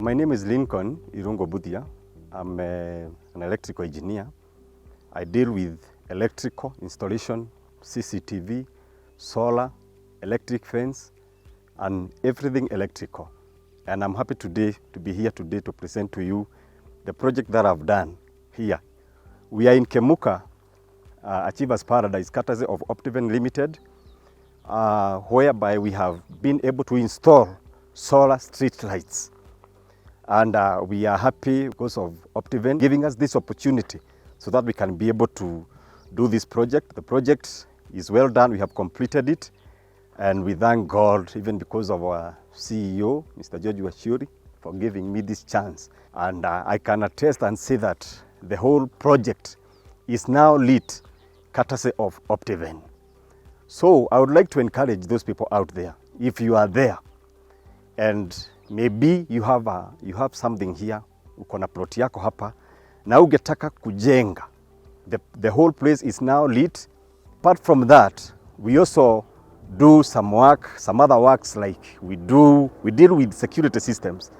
My name is Lincoln Irungo Budia. I'm an electrical engineer. I deal with electrical installation, CCTV, solar, electric fence, and everything electrical. And I'm happy today to be here today to present to you the project that I've done here. We are in Kimuka, Achievers Paradise, courtesy of Optiven Limited, whereby we have been able to install solar street lights. And we are happy because of Optiven giving us this opportunity so that we can be able to do this project. The project is well done. We have completed it. And we thank God, even because of our CEO, Mr. Karibu Achievers, for giving me this chance. And I can attest and say that the whole project is now lit courtesy of Optiven. So I would like to encourage those people out there, if you are there and maybe you have something here, uko na plot yako hapa na ungetaka kujenga, the whole place is now lit. Apart from that, we also do some other works, like we deal with security systems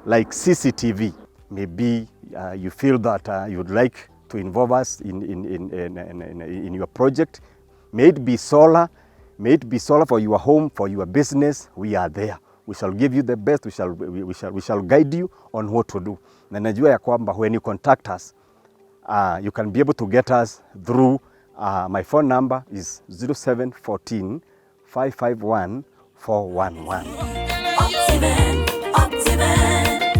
like CCTV. Maybe you feel that you would like to involve us in your project. May it be solar for your home, for your business. We are there. We shall give you the best. We shall guide you on what to do. Na najua ya kwamba when you contact us, you can be able to get us through. My phone number is 0714 551 411. Optiven, Optiven,